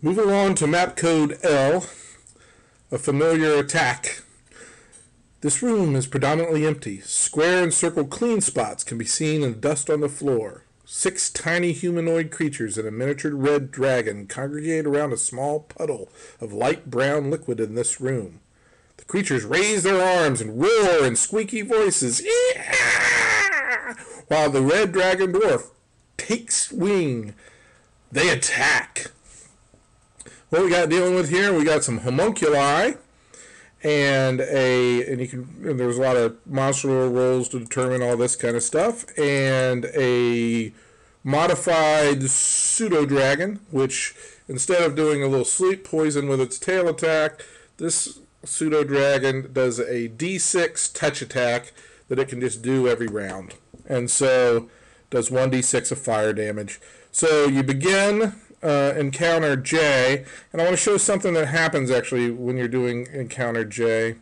Moving on to Mapcode L, a familiar attack. This room is predominantly empty. Square and circle clean spots can be seen in dust on the floor. 6 tiny humanoid creatures and a miniature red dragon congregate around a small puddle of light brown liquid in this room. The creatures raise their arms and roar in squeaky voices, while the red dragon dwarf takes wing. They attack. What we got dealing with here, we got some homunculi, and there's a lot of monster rolls to determine all this kind of stuff, and a modified pseudo dragon, which instead of doing a little sleep poison with its tail attack, this pseudo dragon does a d6 touch attack that it can just do every round, and so does 1d6 of fire damage. So you begin encounter J, and I want to show something that happens actually when you're doing encounter J.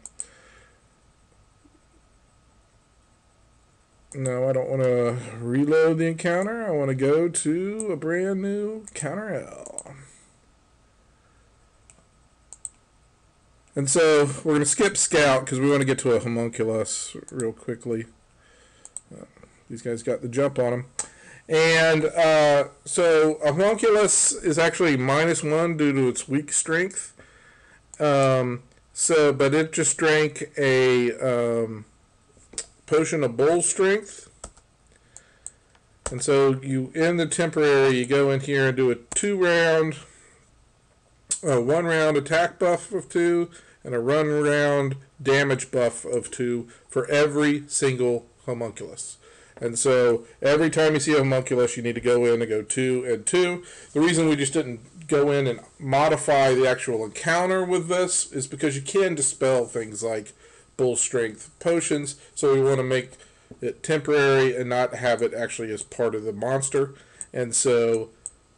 No, I don't want to reload the encounter. I want to go to a brand new encounter L. And so we're going to skip Scout because we want to get to a homunculus real quickly. These guys got the jump on them. And so a homunculus is actually -1 due to its weak strength. But it just drank a potion of bull strength. And so you end the temporary, you go in here and do a 1-round attack buff of 2 and a 1-round damage buff of 2 for every single homunculus. And so every time you see a homunculus, you need to go in and go 2 and 2. The reason we just didn't go in and modify the actual encounter with this is because you can dispel things like bull strength potions. So we want to make it temporary and not have it actually as part of the monster. And so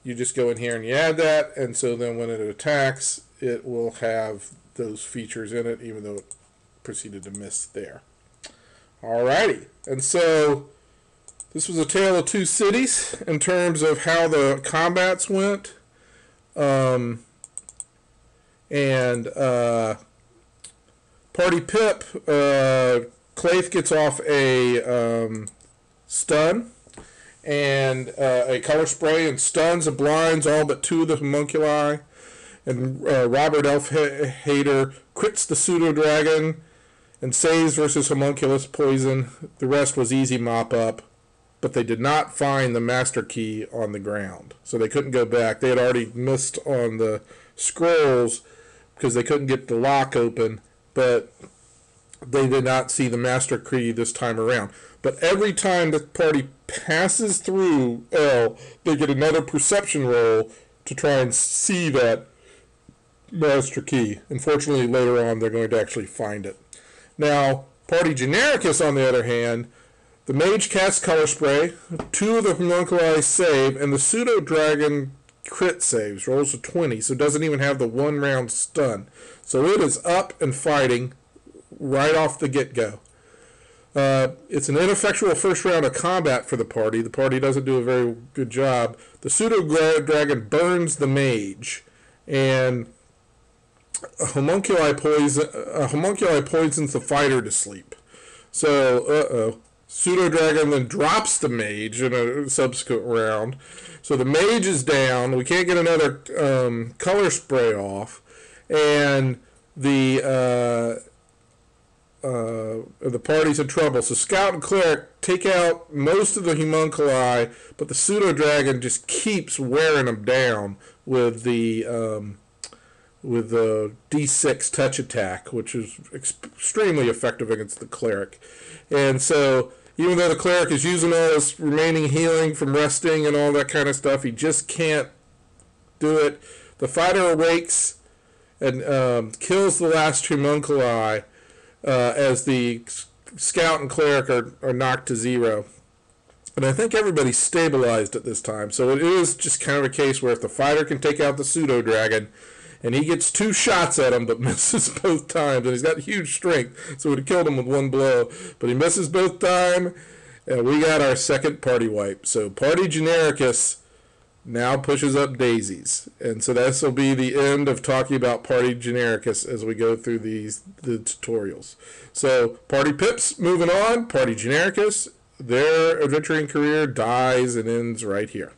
you just go in here and you add that. And so then when it attacks, it will have those features in it, even though it proceeded to miss there. Alrighty. And so this was a tale of two cities in terms of how the combats went. Party Pip, Claith gets off a stun and a color spray and stuns and blinds all but 2 of the homunculi. And Robert Elfhader crits the pseudo dragon and saves versus homunculus poison. The rest was easy mop up. But they did not find the master key on the ground. So they couldn't go back. They had already missed on the scrolls because they couldn't get the lock open, but they did not see the master key this time around. But every time the party passes through L, they get another perception roll to try and see that master key. Unfortunately, later on, they're going to actually find it. Now, Party Genericus, on the other hand, the mage casts color spray, 2 of the homunculi save, and the pseudo dragon crit saves, rolls a 20, so it doesn't even have the 1-round stun. So it is up and fighting right off the get-go. It's an ineffectual first round of combat for the party. The party doesn't do a very good job. The pseudo dragon burns the mage, and a homunculi poisons the fighter to sleep. So, Pseudo Dragon then drops the mage in a subsequent round. So the mage is down. We can't get another color spray off. And the party's in trouble. So Scout and Cleric take out most of the homunculi, but the Pseudo Dragon just keeps wearing them down with the D6 touch attack, which is extremely effective against the Cleric. And so even though the Cleric is using all his remaining healing from resting and all that kind of stuff, he just can't do it. The fighter awakes and kills the last homunculi as the Scout and Cleric are knocked to 0. And I think everybody's stabilized at this time. So it is just kind of a case where if the fighter can take out the Pseudo Dragon, and he gets 2 shots at him but misses both times, and he's got huge strength, so it would have killed him with 1 blow, but he misses both times, and we got our second party wipe. So Party Genericus now pushes up daisies. And so this will be the end of talking about Party Genericus as we go through the tutorials. So Party Pips moving on, Party Genericus, their adventuring career dies and ends right here.